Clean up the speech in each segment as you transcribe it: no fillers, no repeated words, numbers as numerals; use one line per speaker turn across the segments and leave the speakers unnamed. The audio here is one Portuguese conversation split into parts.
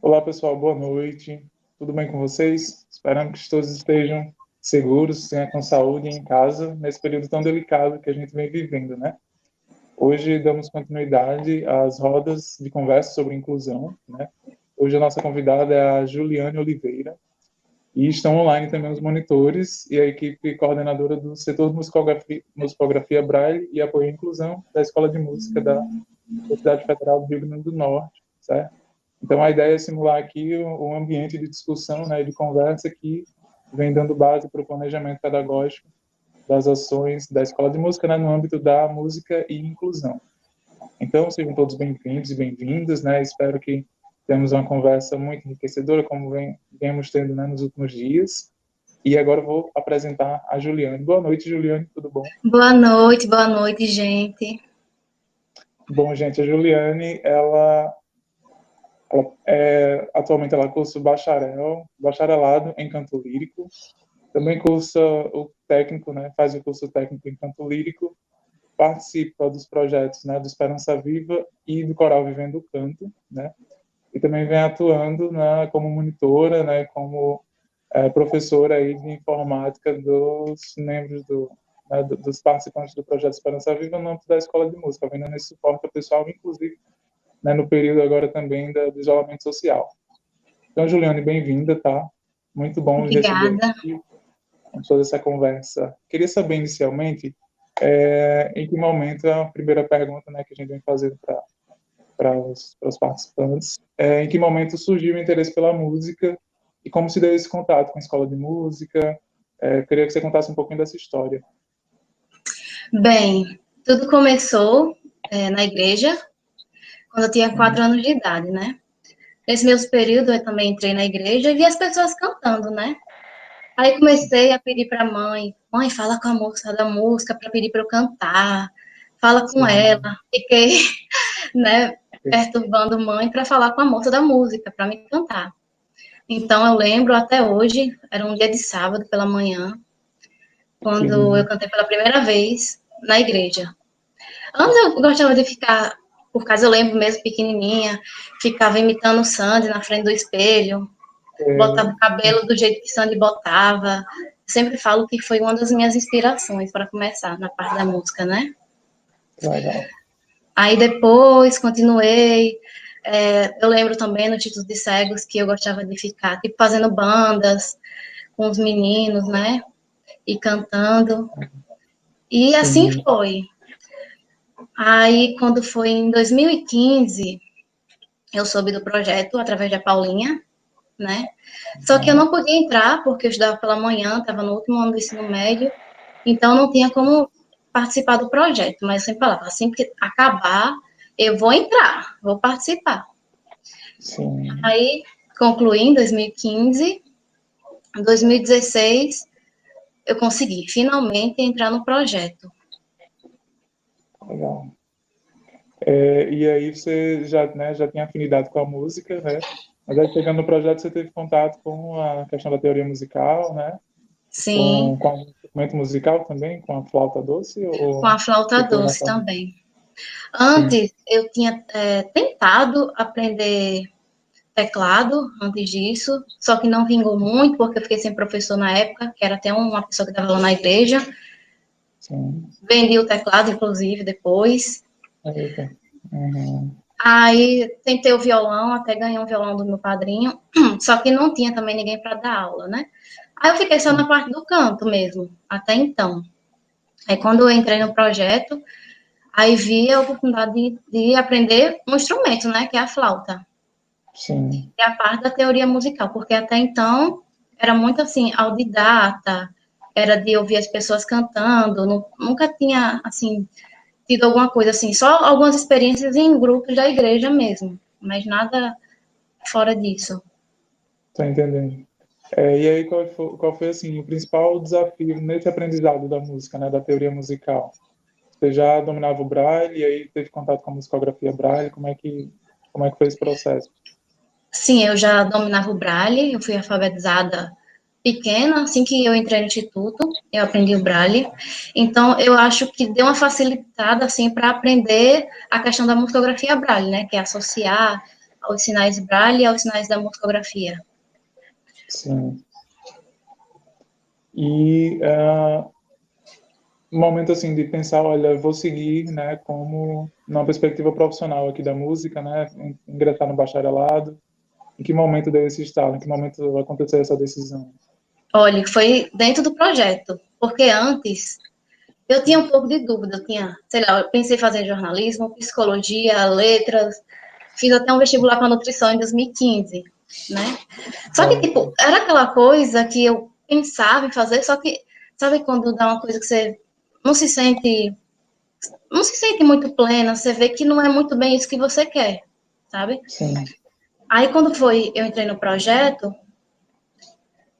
Olá, pessoal, boa noite. Tudo bem com vocês? Esperando que todos estejam seguros, com saúde em casa, nesse período tão delicado que a gente vem vivendo, né? Hoje damos continuidade às rodas de conversa sobre inclusão, né? Hoje a nossa convidada é a Juliane Oliveira e estão online também os monitores e a equipe coordenadora do setor de musicografia Braille e apoio à inclusão da Escola de Música da Universidade Federal do Rio Grande do Norte, certo? Então, a ideia é simular aqui um ambiente de discussão, né, de conversa que vem dando base para o planejamento pedagógico das ações da Escola de Música, né, no âmbito da música e inclusão. Então, sejam todos bem-vindos e bem-vindas, né? Espero que tenhamos uma conversa muito enriquecedora, como vemos tendo, né, nos últimos dias. E agora eu vou apresentar a Juliane. Boa noite, Juliane, tudo bom?
Boa noite, gente.
Bom, gente, a Juliane, atualmente ela cursa bacharelado em canto lírico, também cursa o técnico, né, faz o curso técnico em canto lírico, participa dos projetos, né, do Esperança Viva e do Coral Vivendo o Canto, né, e também vem atuando como monitora, né, como professora aí de informática dos membros dos participantes do projeto Esperança Viva no âmbito da Escola de Música, vendo nesse suporte ao pessoal, inclusive, né, no período agora também do isolamento social. Então, Juliane, bem-vinda, tá? Muito bom lhe receber
Obrigada.
aqui com toda essa conversa. Queria saber, inicialmente, em que momento, é a primeira pergunta, né, que a gente vem fazendo para os participantes, em que momento surgiu o interesse pela música e como se deu esse contato com a escola de música. Queria que você contasse um pouquinho dessa história.
Bem, tudo começou na igreja, quando eu tinha 4 anos de idade, né? Nesse mesmo período, eu também entrei na igreja e vi as pessoas cantando, né? Aí comecei a pedir para a mãe, fala com a moça da música para pedir para eu cantar, fala com ela.
Sim,
Fiquei, né, perturbando mãe para falar com a moça da música, para me cantar. Então, eu lembro até hoje, era um dia de sábado pela manhã, quando eu
sim,
cantei pela primeira vez na igreja. Antes eu gostava de ficar, por causa eu lembro mesmo pequenininha, ficava imitando o Sandy na frente do espelho, botava o cabelo do jeito que Sandy botava. Sempre falo que foi uma das minhas inspirações para começar na parte da música, né?
legal.
Aí depois continuei. Eu lembro também no Títulos de Cegos que eu gostava de ficar tipo fazendo bandas com os meninos, né? E cantando. E assim
Sim,
foi. Aí, quando foi em 2015, eu soube do projeto através da Paulinha, né? Só que eu não podia entrar porque eu estudava pela manhã, estava no último ano do ensino médio, então não tinha como participar do projeto. Mas eu sempre falava, assim que acabar, eu vou entrar, vou participar.
sim,
Aí concluí em 2015, em 2016 eu consegui finalmente entrar no projeto.
legal. E aí você já, né, já tinha afinidade com a música, né? Mas aí chegando no projeto você teve contato com a questão da teoria musical, né?
Sim,
Com o instrumento musical também, com a flauta doce
com a flauta
ou foi na
doce
forma?
também.
Sim,
Antes, eu tinha tentado aprender teclado antes disso, só que não vingou muito, porque eu fiquei sem professor na época, que era até uma pessoa que estava lá na igreja.
sim.
Vendi o teclado, inclusive, depois.
Eita. Uhum.
Aí tentei o violão, até ganhei um violão do meu padrinho, só que não tinha também ninguém para dar aula, né? Aí eu fiquei só
Sim,
na parte do canto mesmo, até então. Aí quando eu entrei no projeto, aí vi a oportunidade de aprender um instrumento, né, que é a flauta.
sim,
E a parte da teoria musical, porque até então era muito assim, autodidata, era de ouvir as pessoas cantando, nunca tinha, assim, tido alguma coisa assim, só algumas experiências em grupos da igreja mesmo, mas nada fora disso.
tô entendendo. E aí, qual foi, assim, o principal desafio nesse aprendizado da música, né, da teoria musical? Você já dominava o Braille e aí teve contato com a musicografia Braille? Como é que foi esse processo?
Sim, eu já dominava o Braille, eu fui alfabetizada pequena, assim que eu entrei no instituto, eu aprendi o Braille. Então, eu acho que deu uma facilitada, assim, para aprender a questão da musicografia Braille, né, que é associar. aos sinais Braille e aos sinais da musicografia.
Sim. E um momento assim de pensar, olha, eu vou seguir, né, como numa perspectiva profissional aqui da música, né, ingressar no bacharelado. Em que momento deu esse estalo? Em que momento aconteceu essa decisão?
Olha, foi dentro do projeto, porque antes eu tinha um pouco de dúvida, eu tinha, sei lá, eu pensei em fazer jornalismo, psicologia, letras, fiz até um vestibular para nutrição em 2015, né? Só que, tipo, era aquela coisa que eu pensava em fazer, só que, sabe quando dá uma coisa que você não se sente, não se sente muito plena, você vê que não é muito bem isso que você quer, sabe?
Sim,
Aí, quando foi, eu entrei no projeto,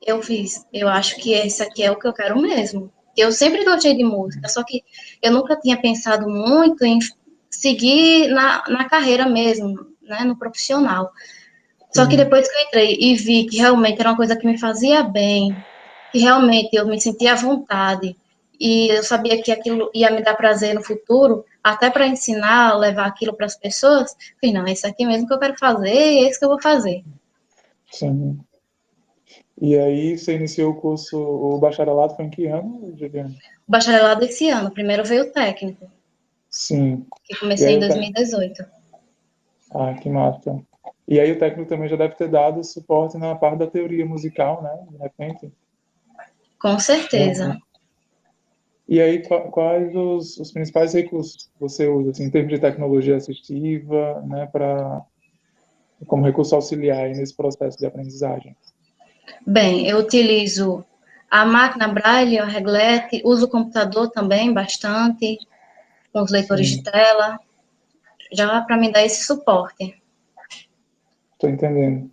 eu fiz, eu acho que esse aqui é o que eu quero mesmo. Eu sempre gostei de música, só que eu nunca tinha pensado muito em seguir na carreira mesmo, né, no profissional. Só que
sim,
depois que eu entrei e vi que realmente era uma coisa que me fazia bem, que realmente eu me sentia à vontade, e eu sabia que aquilo ia me dar prazer no futuro, até para ensinar, levar aquilo para as pessoas, falei, não, esse aqui mesmo que eu quero fazer, é esse que eu vou fazer.
sim. E aí você iniciou o curso, o bacharelado foi em que ano, Juliana?
O bacharelado esse ano, primeiro veio o técnico,
Sim.
que
E
comecei
aí
em
o técnico,
2018.
que massa. E aí o técnico também já deve ter dado suporte na parte da teoria musical, né, de repente.
Com certeza.
Uhum. E aí quais os principais recursos que você usa, assim, em termos de tecnologia assistiva, né, para como recurso auxiliar aí nesse processo de aprendizagem?
Bem, eu utilizo a máquina Braille, a reglete, uso o computador também bastante, com os leitores de
Sim,
tela, já para me dar esse suporte.
estou entendendo.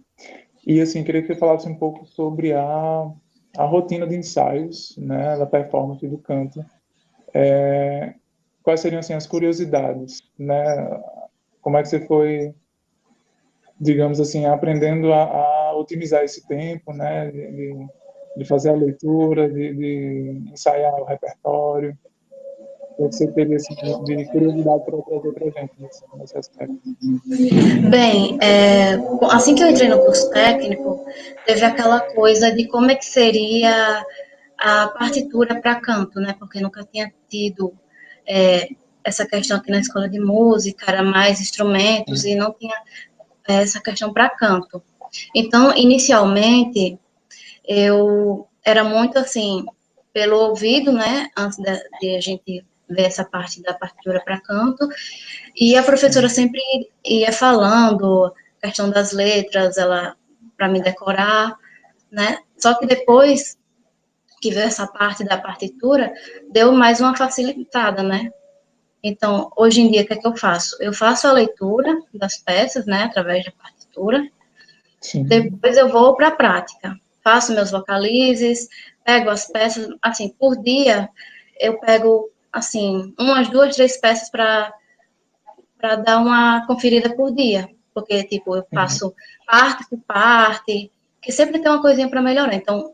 E assim, queria que você falasse um pouco sobre a rotina de ensaios, né, da performance do canto. Quais seriam assim as curiosidades, né? Como é que você foi, digamos assim, aprendendo a otimizar esse tempo, né, de fazer a leitura, de ensaiar o repertório? O que você teria assim, de curiosidade para trazer para a gente nesse aspecto?
Bem, assim que eu entrei no curso técnico, teve aquela coisa de como é que seria a partitura para canto, né? Porque nunca tinha tido é, essa questão aqui na escola de música, era mais instrumentos e não tinha essa questão para canto. Então, inicialmente, eu era muito assim, pelo ouvido, né? Antes de a gente ver essa parte da partitura para canto, e a professora
Sim,
sempre ia falando a questão das letras, ela para me decorar, né? Só que depois que veio essa parte da partitura, deu mais uma facilitada, né? Então, hoje em dia, o que é que eu faço? Eu faço a leitura das peças, né, através da partitura,
sim,
depois eu vou para a prática. Faço meus vocalizes, pego as peças, assim, por dia, eu pego, assim, umas duas, três peças para dar uma conferida por dia. Porque, tipo, eu
sim,
faço parte por parte, que sempre tem uma coisinha para melhorar. Então,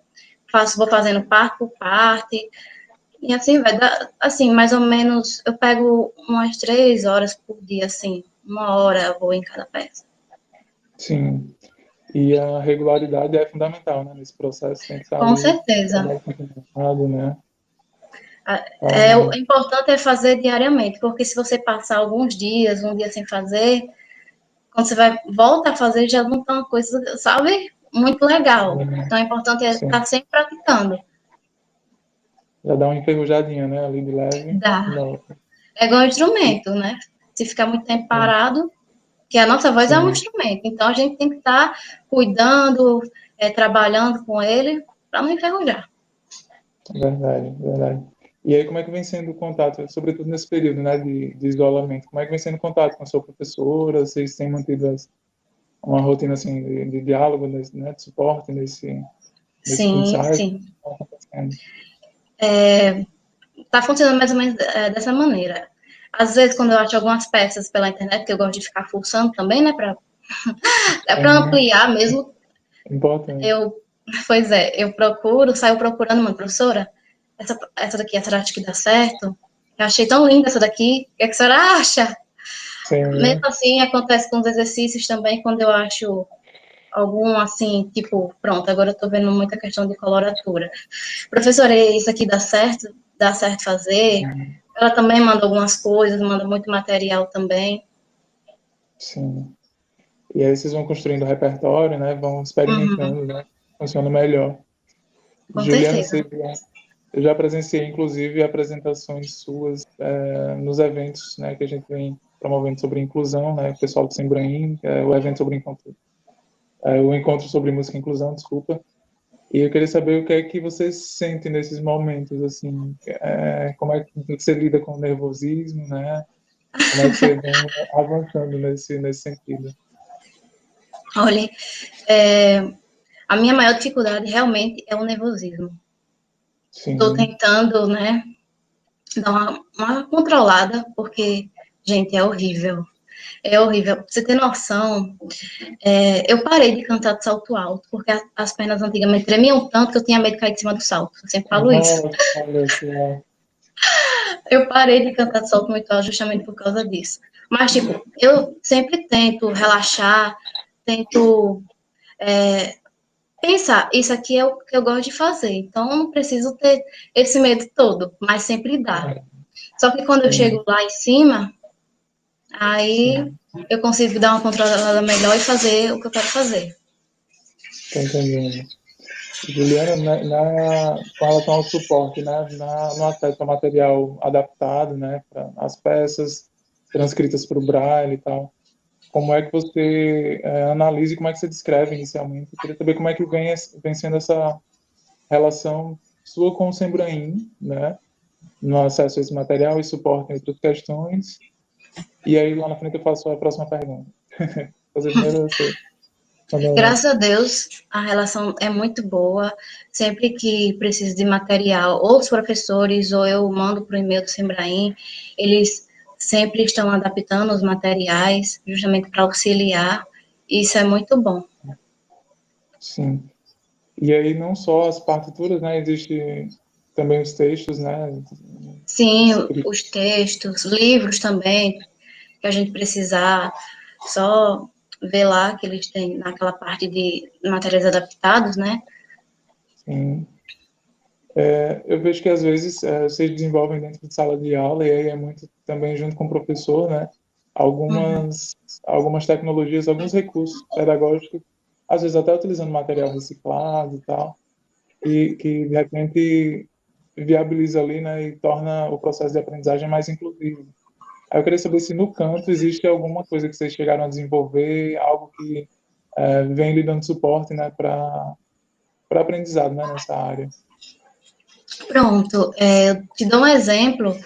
vou fazendo parte por parte, e assim vai dar, assim, mais ou menos, eu pego umas 3 horas por dia, assim, 1 hora eu vou em cada peça.
sim. E a regularidade é fundamental, né, nesse processo, tem que estar
Com
ali,
certeza.
trabalho continuado, né?
O importante é fazer diariamente, porque se você passar alguns dias, um dia sem fazer, quando você volta a fazer, já não tá uma coisa, sabe, muito legal. Então, o importante é
Sim,
estar sempre praticando.
já dá uma enferrujadinha, né, ali de leve,
Dá.
volta.
É igual um instrumento, né? Se ficar muito tempo
É,
parado, que a nossa voz é um
sim,
instrumento, então a gente tem que estar cuidando, trabalhando com ele, para não enferrujar.
verdade, verdade. E aí, como é que vem sendo o contato, sobretudo nesse período, né, de isolamento, como é que vem sendo o contato com a sua professora? Vocês têm mantido uma rotina, assim, de diálogo, né, de suporte nesse
Sim,
ensaio?
sim.
Como está acontecendo?
Tá funcionando mais ou menos dessa maneira. Às vezes, quando eu acho algumas peças pela internet, que eu gosto de ficar fuçando também, né, para
Sim,
ampliar mesmo,
importante.
eu, pois é, eu procuro, saio procurando uma professora, essa daqui, essa acho que dá certo, eu achei tão linda essa daqui, o que é que a senhora acha? Mesmo
Sim.
assim, acontece com os exercícios também, quando eu acho algum, assim, tipo, pronto, agora eu tô vendo muita questão de coloratura. Professora, isso aqui dá certo fazer? Ela também manda algumas coisas, manda muito material também.
Sim. E aí vocês vão construindo o repertório, né? Vão
Uhum,
experimentando, né? Funciona melhor.
com
Juliana,
certeza.
eu já presenciei, inclusive, apresentações suas nos eventos, né, que a gente vem promovendo sobre inclusão, né? O pessoal do Sembraim, o evento sobre encontro, o encontro sobre música e inclusão, desculpa. E eu queria saber o que é que você sente nesses momentos, assim, como é que você lida com o nervosismo, né? Como é que você vem avançando nesse sentido?
Olha, é, a minha maior dificuldade realmente é o nervosismo. Estou
Sim.
tentando, né, dar uma controlada, porque, gente, é horrível. É horrível. Pra você ter noção, eu parei de cantar de salto alto, porque as pernas antigamente tremiam tanto que eu tinha medo de cair de cima do salto. Eu sempre falo isso.
Nossa, olha só.
Eu parei de cantar de salto muito alto justamente por causa disso. Mas, tipo, eu sempre tento relaxar, tento pensar, isso aqui é o que eu gosto de fazer, então eu não preciso ter esse medo todo, mas sempre dá. Só que quando eu chego
Sim,
lá em cima, aí
sim,
eu consigo dar uma controlada melhor e fazer o que eu quero fazer.
tô entendendo. Juliana, com relação ao suporte, né, no acesso ao material adaptado, né, para as peças transcritas para o Braille e tal, como é que você analisa e como é que você descreve inicialmente? Eu queria saber como é que vem sendo essa relação sua com o Sembraim, né, no acesso a esse material e suporte em outras questões. E aí, lá na frente, eu faço a próxima pergunta. Fazer primeiro você. Quando...
Graças a Deus, a relação é muito boa. Sempre que preciso de material, ou os professores, ou eu mando por e-mail do Sembraim, eles sempre estão adaptando os materiais, justamente para auxiliar. Isso é muito bom.
Sim. E aí, não só as partituras, né, existe também os textos, né,
Sim,
escritos.
os textos, livros também, que a gente precisar, só ver lá que eles têm naquela parte de materiais adaptados, né?
Sim. Eu vejo que às vezes vocês desenvolvem dentro de sala de aula e aí é muito também junto com o professor, né?
Uhum.
Algumas algumas tecnologias, alguns recursos pedagógicos, às vezes até utilizando material reciclado e tal, e que de repente viabiliza ali, né, e torna o processo de aprendizagem mais inclusivo. Aí eu queria saber se no canto existe alguma coisa que vocês chegaram a desenvolver, algo que vem lhe dando suporte, né, para aprendizado, né, nessa área.
Pronto, eu te dou um exemplo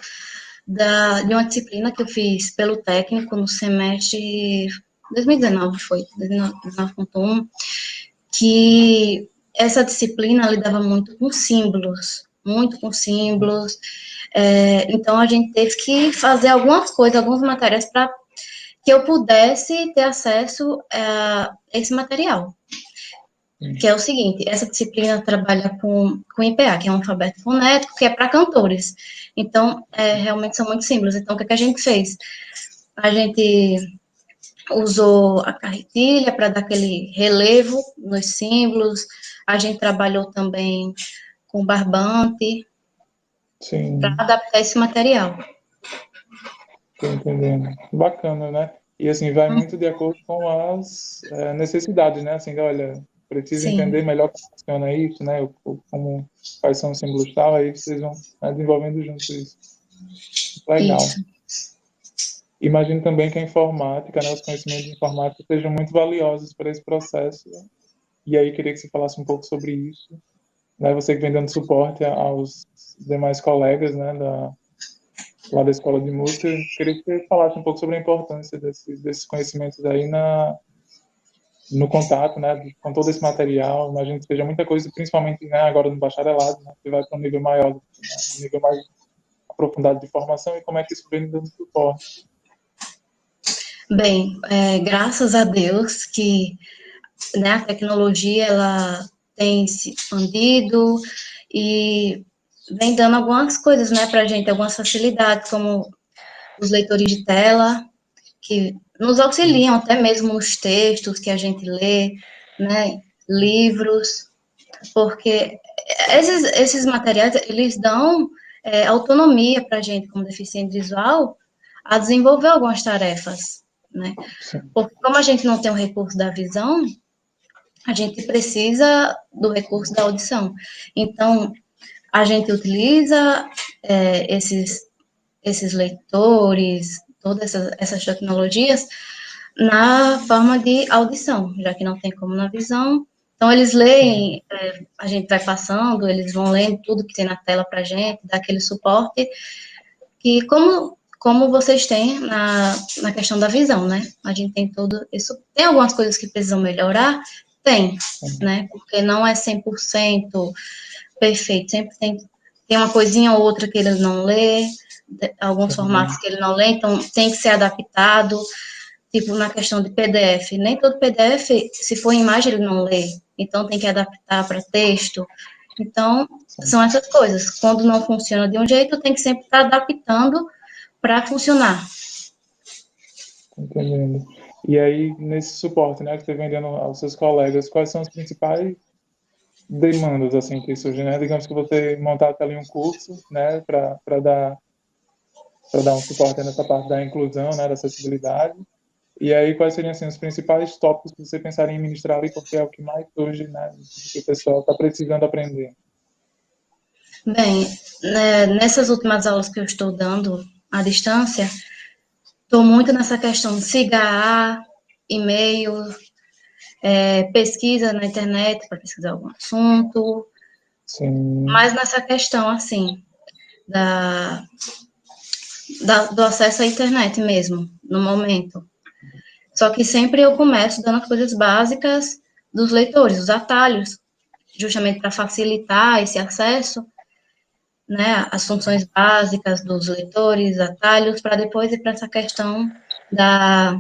de uma disciplina que eu fiz pelo técnico no semestre 2019, foi, 2019.1, que essa disciplina lidava muito com símbolos, então a gente teve que fazer algumas coisas, algumas matérias para que eu pudesse ter acesso a esse material, que
Sim,
é o seguinte, essa disciplina trabalha com IPA, que é um alfabeto fonético, que é para cantores. Então, realmente são muito simples. Então, o que, é que a gente fez? A gente usou a carretilha para dar aquele relevo nos símbolos, a gente trabalhou também com barbante para
sim.
adaptar esse material.
Tô entendendo. Bacana, né? E assim, vai muito de acordo com as necessidades, né? Assim, olha, preciso
Sim,
entender melhor como funciona isso, né? Como, quais são os símbolos e tal, aí vocês vão desenvolvendo junto isso.
isso.
Legal. Imagino também que a informática, né, os conhecimentos de informática sejam muito valiosos para esse processo. E aí queria que você falasse um pouco sobre isso, né? Você que vem dando suporte aos demais colegas, né, lá da escola de música, queria que você falasse um pouco sobre a importância desses conhecimentos aí no contato, né, com todo esse material. Imagino que seja muita coisa, principalmente, né, agora no bacharelado, né, que vai para um nível maior, né, um nível mais aprofundado de formação e como é que isso vem dando suporte.
Bem, graças a Deus que, né, a tecnologia ela tem se expandido e vem dando algumas coisas, né, para a gente, algumas facilidades, como os leitores de tela, que nos auxiliam até mesmo nos textos que a gente lê, né, livros, porque esses materiais, eles dão autonomia para a gente, como deficiente visual, a desenvolver algumas tarefas, né?
Sim.
Porque como a gente não tem o recurso da visão, a gente precisa do recurso da audição. Então, a gente utiliza esses leitores, todas essas tecnologias, na forma de audição, já que não tem como na visão. Então, eles leem, a gente vai passando, eles vão lendo tudo que tem na tela para a gente, dá aquele suporte, que como vocês têm na questão da visão, né? A gente tem tudo isso. Tem algumas coisas que precisam melhorar? Tem, né? Porque não é 100% perfeito, sempre tem uma coisinha ou outra que ele não lê, alguns formatos que ele não lê, então tem que ser adaptado, tipo na questão de PDF, nem todo PDF, se for imagem, ele não lê, então tem que adaptar para texto, então são essas coisas, quando não funciona de um jeito, tem que sempre estar adaptando para funcionar.
Entendendo. E aí, nesse suporte, né, que você vendendo aos seus colegas, quais são as principais demandas, assim, que surgem, né? Digamos que você montasse ali um curso, né, para dar um suporte nessa parte da inclusão, né, da acessibilidade. E aí, quais seriam, assim, os principais tópicos que você pensaria em ministrar ali, porque é o que mais hoje, né, que o pessoal está precisando aprender?
Bem, né, nessas últimas aulas que eu estou dando à distância, estou muito nessa questão de CIGA, e-mail, pesquisa na internet para pesquisar algum assunto,
Sim,
mas nessa questão, assim, do acesso à internet mesmo, no momento. Só que sempre eu começo dando as coisas básicas dos leitores, os atalhos, justamente para facilitar esse acesso, né, as funções básicas dos leitores, atalhos, para depois ir para essa questão da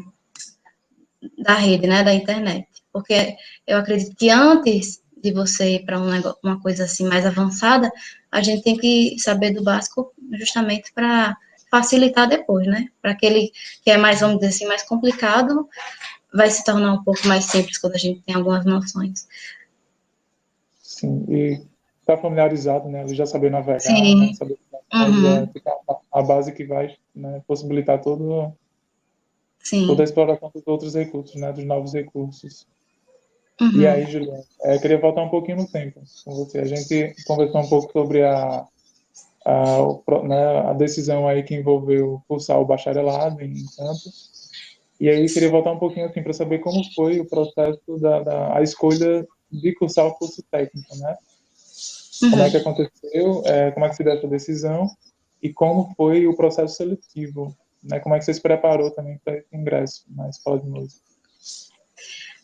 rede, né, da internet. Porque eu acredito que antes de você ir para uma coisa assim mais avançada, a gente tem que saber do básico justamente para facilitar depois, né? Para aquele que é mais, vamos dizer assim, mais complicado, vai se tornar um pouco mais simples quando a gente tem algumas noções.
sim. E está familiarizado, né, ele já saber navegar, né,
Sim.
saber
Uhum.
ficar a base que vai, né, possibilitar toda a
Sim.
exploração dos outros recursos, né, dos novos recursos. E
Uhum.
aí, Juliana, eu queria voltar um pouquinho no tempo com você. A gente conversou um pouco sobre a decisão aí que envolveu cursar o bacharelado em Santos. E aí queria voltar um pouquinho assim para saber como foi o processo a escolha de cursar o curso técnico, né? Como é
Uhum.
que aconteceu, como é que se deu essa decisão e como foi o processo seletivo, né? Como é que você se preparou também para esse ingresso na escola de música?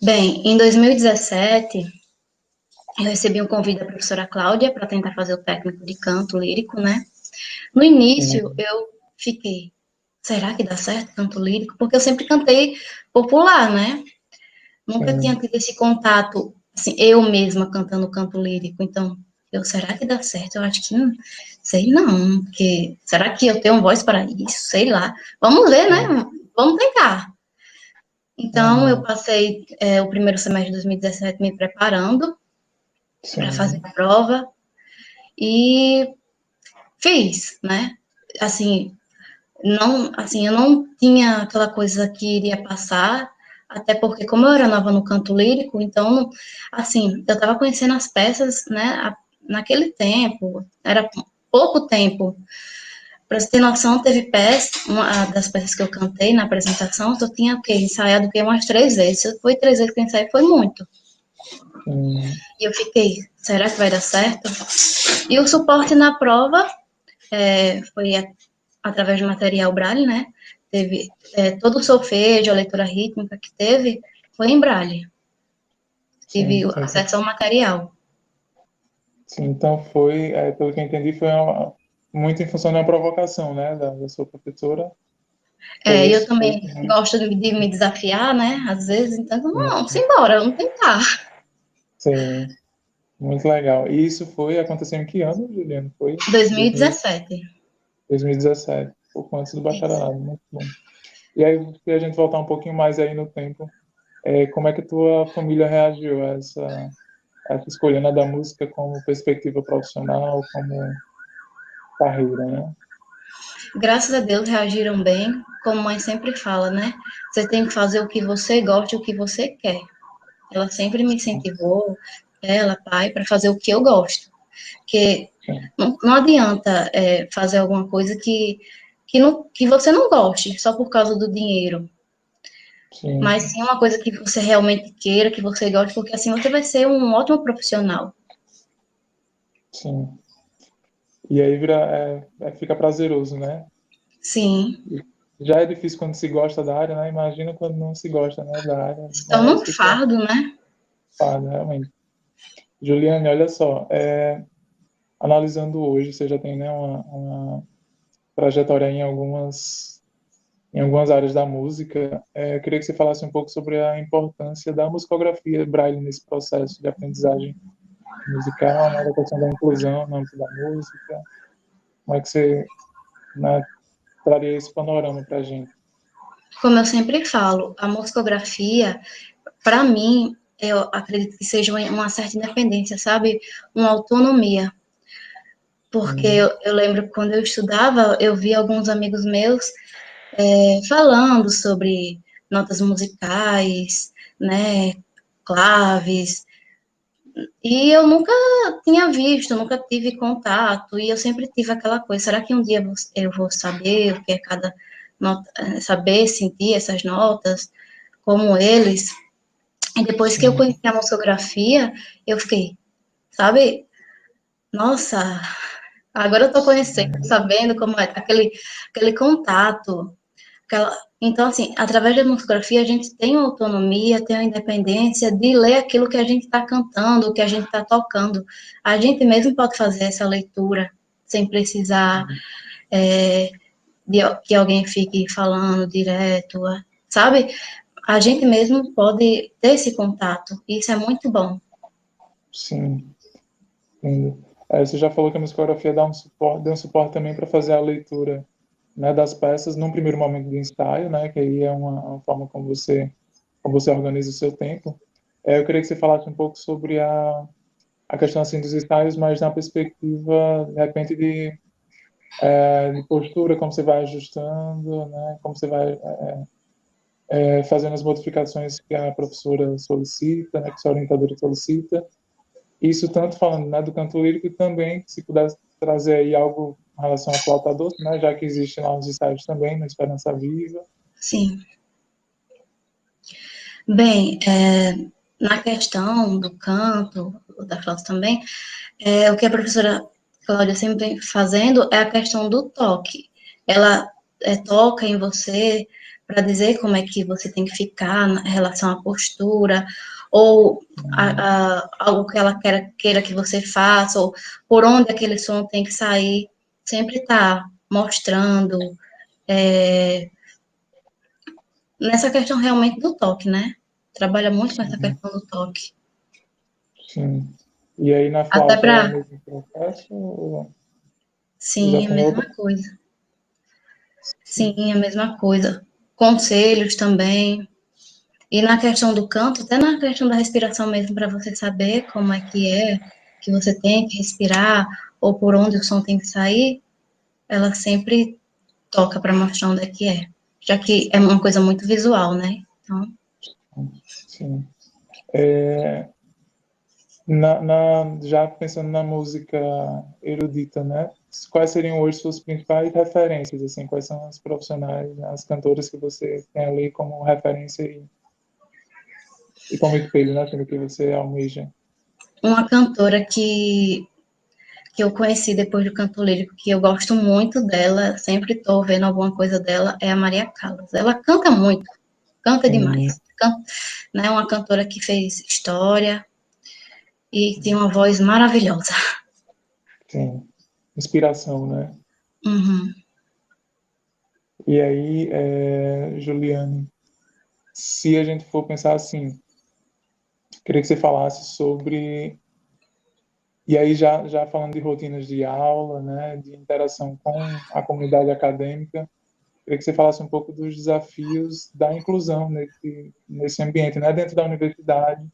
Bem, em 2017, eu recebi um convite da professora Cláudia para tentar fazer o técnico de canto lírico, né? No início,
Sim,
eu fiquei, será que dá certo canto lírico? Porque eu sempre cantei popular, né? Nunca tinha
sim,
tido esse contato, assim, eu mesma cantando canto lírico. Então, será que dá certo? Eu acho que, sei não, porque será que eu tenho voz para isso? Sei lá. Vamos ver,
sim.
né? Vamos tentar. Então, eu
Uhum.
passei o primeiro semestre de 2017 me preparando para fazer
Sim,
a prova e fiz, né? Assim, não, assim, eu não tinha aquela coisa que iria passar, até porque como eu era nova no canto lírico, então, assim, eu estava conhecendo as peças, né, naquele tempo, era pouco tempo. Para você ter noção, teve peça, uma das peças que eu cantei na apresentação, eu tinha o quê? Ensaiado o quê? Umas 3 vezes. Se foi 3 vezes que eu ensaiei, foi muito.
sim,
E eu fiquei, será que vai dar certo? E o suporte na prova foi através do material Braille, né? Teve todo o solfejo, a leitura rítmica que teve, foi em Braille. Tive
sim, sim, sim.
acesso ao material.
Sim, então foi, pelo que eu entendi, foi muito em função de uma provocação, né, da sua professora. Foi
Eu
isso? Foi
também
muito.
gosto de me desafiar, né? Às vezes, então, não,
Sim,
simbora, vamos tentar.
sim, muito legal. E isso aconteceu em que ano, Juliano? Foi 2000,
2017.
2017, pouco antes do
Isso.
bacharelado, muito bom. E aí, se a gente voltar um pouquinho mais aí no tempo, como é que tua família reagiu a essa escolha, né, da música como perspectiva profissional, como carreira, né?
Graças a Deus reagiram bem, como mãe sempre fala, né? Você tem que fazer o que você gosta e o que você quer. Ela sempre me incentivou, ela, pai, para fazer o que eu gosto. Porque
Sim,
não adianta fazer alguma coisa que você não goste, só por causa do dinheiro. Mas
sim,
sim uma coisa que você realmente queira, que você goste, porque assim você vai ser um ótimo profissional.
sim. E aí fica prazeroso, né?
Sim.
Já é difícil quando se gosta da área, né? Imagina quando não se gosta, né, da área.
Se torna
Aí
um
fica
fardo, né?
fácil, realmente. Juliane, olha só, analisando hoje, você já tem, né, uma trajetória em algumas áreas da música. Eu queria que você falasse um pouco sobre a importância da musicografia Braille nesse processo de aprendizagem musical, né, da questão da inclusão no âmbito da música. Como é que você, né, traria esse panorama para a gente?
Como eu sempre falo, a musicografia, para mim, eu acredito que seja uma certa independência, sabe? Uma autonomia. Porque
Sim,
eu lembro que quando eu estudava, eu vi alguns amigos meus falando sobre notas musicais, né? Claves, e eu nunca tinha visto, nunca tive contato, e eu sempre tive aquela coisa, será que um dia eu vou saber o que é cada nota, saber sentir essas notas, como eles? E depois que eu
sim,
conheci a musicografia, eu fiquei, sabe, nossa, agora eu tô conhecendo, sabendo como é aquele contato, então, assim, através da musicografia, a gente tem uma autonomia, tem a independência de ler aquilo que a gente está cantando, o que a gente está tocando. A gente mesmo pode fazer essa leitura sem precisar de que alguém fique falando direto, sabe? A gente mesmo pode ter esse contato. E isso é muito bom.
sim. Entendo. Você já falou que a musicografia dá um suporte também para fazer a leitura, né, das peças num primeiro momento do ensaio, né, que aí é uma forma como você organiza o seu tempo. Eu queria que você falasse um pouco sobre a questão assim dos ensaios, mas na perspectiva, de repente, de postura, como você vai ajustando, né, como você vai fazendo as modificações que a professora solicita, né, que a sua orientadora solicita. Isso tanto falando, né, do canto lírico e também, se pudesse trazer aí algo em relação ao flauta doce, né, já que existe lá uns ensaios também, na Esperança Viva.
Sim. Bem, na questão do canto, da flauta também, o que a professora Cláudia sempre vem fazendo é a questão do toque. Ela toca em você para dizer como é que você tem que ficar em relação à postura, ou algo que ela queira que você faça, ou por onde aquele som tem que sair. Sempre está mostrando é, nessa questão realmente do toque, né? Trabalha muito com essa
Sim,
questão do toque.
sim. E aí na
Até
flauta é o
para,
mesmo processo ou já
sim, a
tem outra?
mesma coisa.
Sim,
Sim, a mesma coisa. Conselhos também. E na questão do canto, até na questão da respiração mesmo, para você saber como é, que você tem que respirar, ou por onde o som tem que sair, ela sempre toca para mostrar onde é que é. Já que é uma coisa muito visual, né? Então,
sim. Já pensando na música erudita, né? Quais seriam hoje suas principais referências, assim? Quais são as profissionais, as cantoras que você tem ali como referência e como espelho, né? Aquilo que você almeja?
uma cantora que eu conheci depois do canto lírico, que eu gosto muito dela, sempre estou vendo alguma coisa dela, é a Maria Callas. Ela canta muito, canta
Sim,
demais. Canta, né, uma cantora que fez história e tem uma voz maravilhosa.
sim. Inspiração, né?
Uhum.
E aí, Juliane, se a gente for pensar assim, queria que você falasse sobre, e aí já falando de rotinas de aula, né, de interação com a comunidade acadêmica, queria que você falasse um pouco dos desafios da inclusão nesse ambiente, né, dentro da universidade.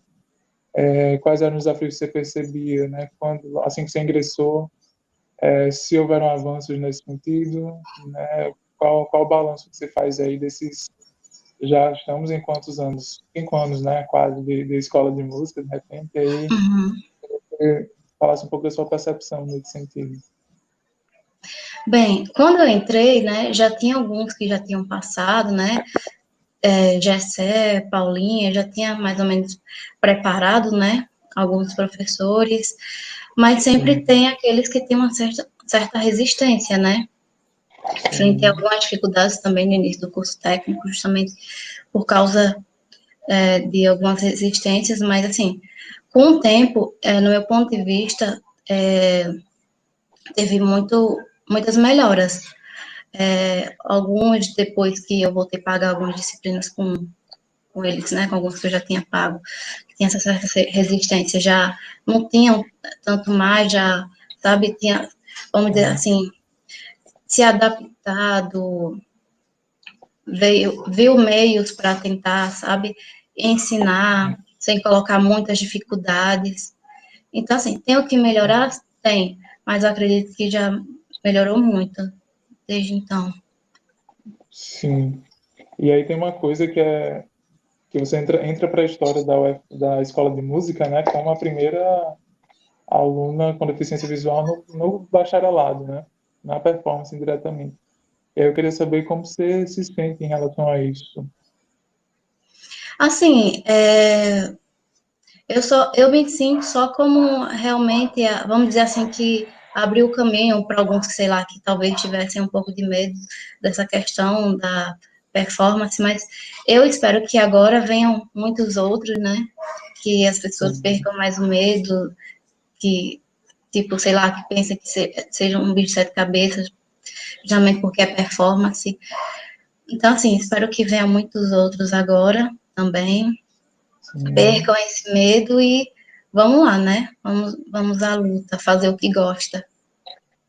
Quais eram os desafios que você percebia, né, quando, assim que você ingressou, se houveram avanços nesse sentido, né, qual o balanço que você faz aí desses, já estamos em quantos anos? 5 anos, né, quase, de escola de música, de repente, e aí
Uhum.
você falasse um pouco da sua percepção nesse sentido.
Bem, quando eu entrei, né, já tinha alguns que já tinham passado, né, Gessé, Paulinha, já tinha mais ou menos preparado, né, alguns professores, mas sempre
Sim,
tem aqueles que têm uma certa resistência, né, frente a
sim,
algumas dificuldades também no início do curso técnico, justamente por causa de algumas resistências, mas assim, com o tempo, no meu ponto de vista, teve muitas melhoras. Alguns, depois que eu voltei a pagar algumas disciplinas com eles, né, com alguns que eu já tinha pago, que tinha essa certa resistência, já não tinham tanto mais, já, sabe, tinha, vamos dizer
sim,
assim, se adaptado, viu meios para tentar, sabe, ensinar sem colocar muitas dificuldades. Então, assim, tem o que melhorar? Tem, mas eu acredito que já melhorou muito desde então.
sim. E aí tem uma coisa que você entra para a história da escola de música, né, como a primeira aluna com deficiência visual no bacharelado, né, na performance diretamente. E aí eu queria saber como você se sente em relação a isso.
Assim, eu me sinto só como realmente, vamos dizer assim, que abriu o caminho para alguns que, sei lá, que talvez tivessem um pouco de medo dessa questão da performance, mas eu espero que agora venham muitos outros, né? Que as pessoas
Sim,
percam mais o medo, que, tipo, sei lá, que pensem que seja um bicho de sete cabeças, justamente porque é performance. Então, assim, espero que venham muitos outros agora também,
sim,
percam esse medo e vamos lá, né? Vamos à luta, fazer o que gosta.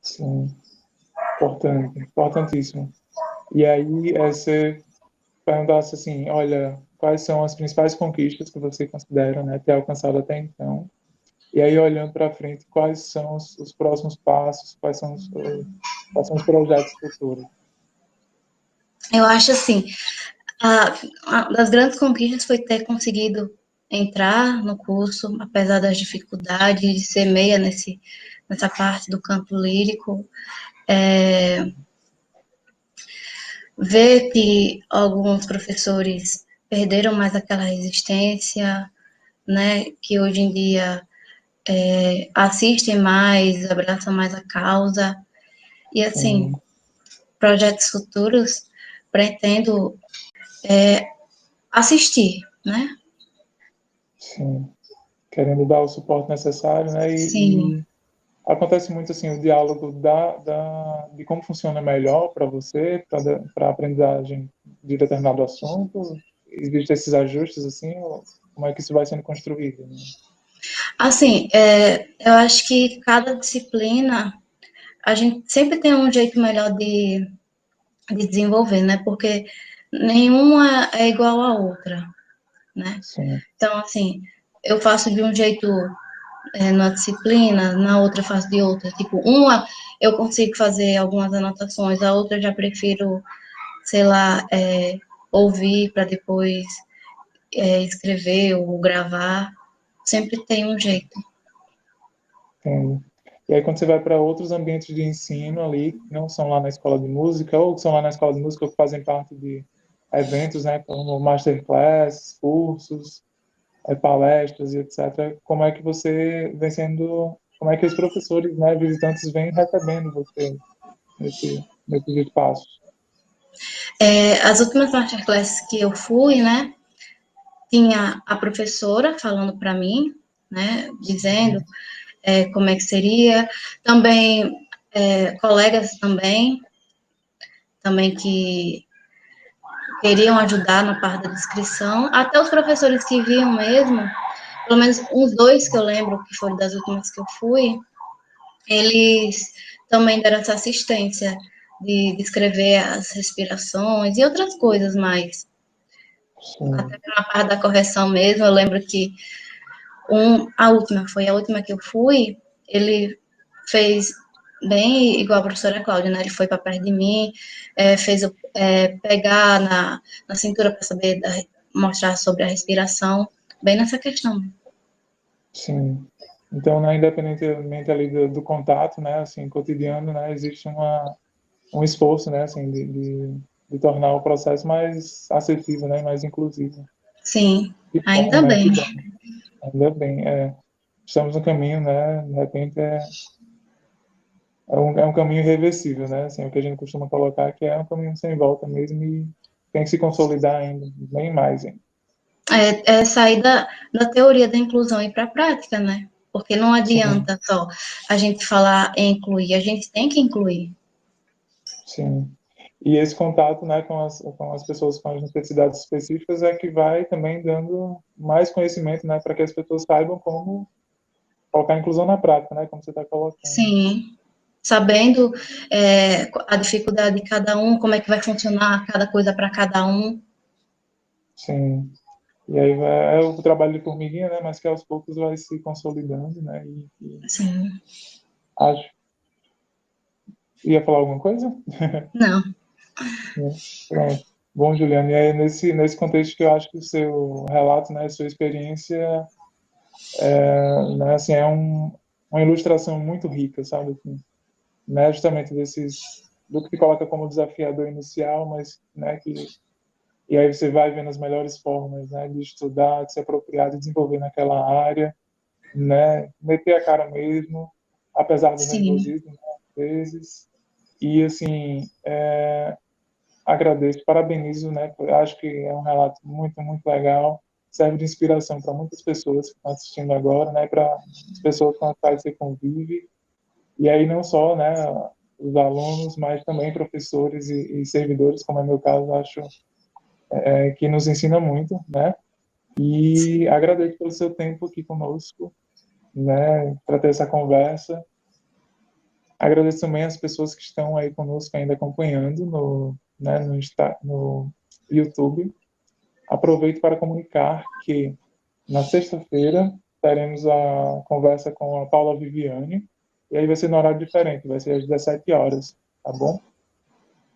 sim. Importante, importantíssimo. E aí, você perguntasse assim, olha, quais são as principais conquistas que você considera, né, ter alcançado até então? E aí, olhando para frente, quais são os próximos passos, quais são os projetos futuros?
Eu acho assim, uma das grandes conquistas foi ter conseguido entrar no curso, apesar das dificuldades de ser meia nessa parte do canto lírico, ver que alguns professores perderam mais aquela resistência, né, que hoje em dia assistem mais, abraçam mais a causa, e assim,
Sim,
projetos futuros, pretendo assistir, né?
sim. Querendo dar o suporte necessário, né?
Sim.
E acontece muito assim o diálogo de como funciona melhor para você, para a aprendizagem de determinado assunto. Existem esses ajustes assim, ou como é que isso vai sendo construído, né?
Assim, eu acho que cada disciplina, a gente sempre tem um jeito melhor de desenvolver, né? Porque nenhuma é igual à outra, né?
Sim,
Então, assim, eu faço de um jeito na disciplina, na outra eu faço de outra. Tipo, uma eu consigo fazer algumas anotações, a outra eu já prefiro, sei lá, ouvir para depois escrever ou gravar. Sempre tem um jeito.
entendo. E aí quando você vai para outros ambientes de ensino ali, que não são lá na escola de música, ou que são lá na escola de música, ou que fazem parte de eventos, né, como masterclass, cursos, palestras e etc. Como é que você vem sendo, como é que os professores, né, visitantes vêm recebendo você nesses espaços?
As últimas masterclasses que eu fui, né, tinha a professora falando para mim, né, dizendo
Sim,
como é que seria, também colegas também que queriam ajudar na parte da descrição, até os professores que viam mesmo, pelo menos uns dois que eu lembro que foram das últimas que eu fui, eles também deram essa assistência, de descrever as respirações e outras coisas mais.
Sim.
Até na parte da correção mesmo, eu lembro que a última que eu fui, ele fez bem igual a professora Cláudia, né? Ele foi para perto de mim, fez eu pegar na cintura para saber mostrar sobre a respiração, bem nessa questão.
Sim. Então, né, independentemente ali do contato, né, assim, cotidiano, né, existe um esforço, né, assim, de tornar o processo mais acessível, né, mais inclusivo.
Sim,
Que bom,
ainda
né,
bem.
que bom. Ainda bem, estamos no caminho, né, de repente é um caminho irreversível, né, assim, o que a gente costuma colocar que é um caminho sem volta mesmo e tem que se consolidar ainda, bem mais, hein.
É sair da teoria da inclusão e ir para a prática, né? Porque não
Sim,
adianta só a gente falar em incluir, a gente tem que incluir.
sim. E esse contato, né, com as pessoas com as necessidades específicas é que vai também dando mais conhecimento, né, para que as pessoas saibam como colocar a inclusão na prática, né, como você está colocando.
Sim, sabendo a dificuldade de cada um, como é que vai funcionar cada coisa para cada um.
Sim. E aí é o trabalho de formiguinha, né, mas que aos poucos vai se consolidando, né, e
Sim,
acho. Ia falar alguma coisa?
não,
Pronto. Bom, Juliana, e é nesse contexto que eu acho que o seu relato, né, a sua experiência, né, assim, uma ilustração muito rica, sabe? Assim, né, justamente do que se coloca como desafiador inicial, mas, né, e aí você vai vendo as melhores formas, né, de estudar, de se apropriar, de desenvolver naquela área, né, meter a cara mesmo, apesar do
sim,
nervosismo, né, às vezes, e, assim, agradeço, parabenizo, né? Acho que é um relato muito, muito legal. Serve de inspiração para muitas pessoas que estão assistindo agora, né? Para as pessoas com as quais você convive. E aí não só, né? Os alunos, mas também professores e servidores, como é meu caso, acho que nos ensina muito, né? E agradeço pelo seu tempo aqui conosco, né? Para ter essa conversa. Agradeço também as pessoas que estão aí conosco ainda acompanhando né, no YouTube. Aproveito para comunicar que na sexta-feira teremos a conversa com a Paula Viviane, e aí vai ser no horário diferente, vai ser às 17 horas, tá bom?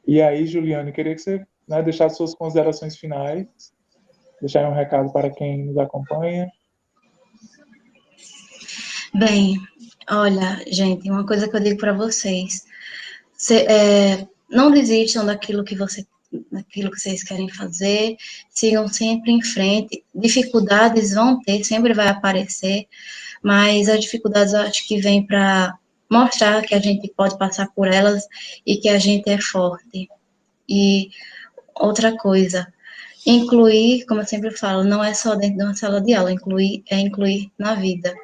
E aí, Juliane, queria que você, né, deixasse suas considerações finais, deixar um recado para quem nos acompanha.
bem, olha, gente, uma coisa que eu digo para vocês, não desistam daquilo que vocês querem fazer, sigam sempre em frente, dificuldades vão ter, sempre vai aparecer, mas as dificuldades eu acho que vêm para mostrar que a gente pode passar por elas e que a gente é forte. E outra coisa, incluir, como eu sempre falo, não é só dentro de uma sala de aula, incluir é incluir na vida.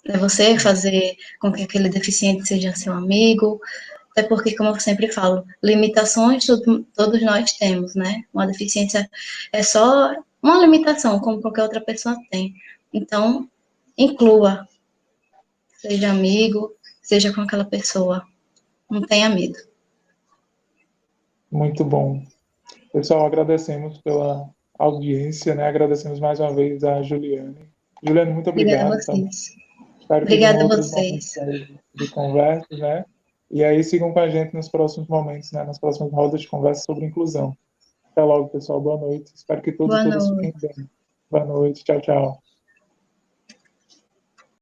É você fazer com que aquele deficiente seja seu amigo, até porque, como eu sempre falo, limitações todos nós temos, né? Uma deficiência é só uma limitação, como qualquer outra pessoa tem. Então, inclua, seja amigo, seja com aquela pessoa, não tenha medo.
Muito bom. Pessoal, agradecemos pela audiência, né? Agradecemos mais uma vez a Juliane. Juliane, muito
Obrigada a
obrigado, tá?
vocês.
Espero que venham
Obrigada a
outros momentos
vocês.
aí de conversa, né? E aí sigam com a gente nos próximos momentos, né? Nas próximas rodas de conversa sobre inclusão. Até logo, pessoal. Boa noite. Espero que todos e
Boa
todas
noite.
fiquem bem. Boa noite. Tchau, tchau.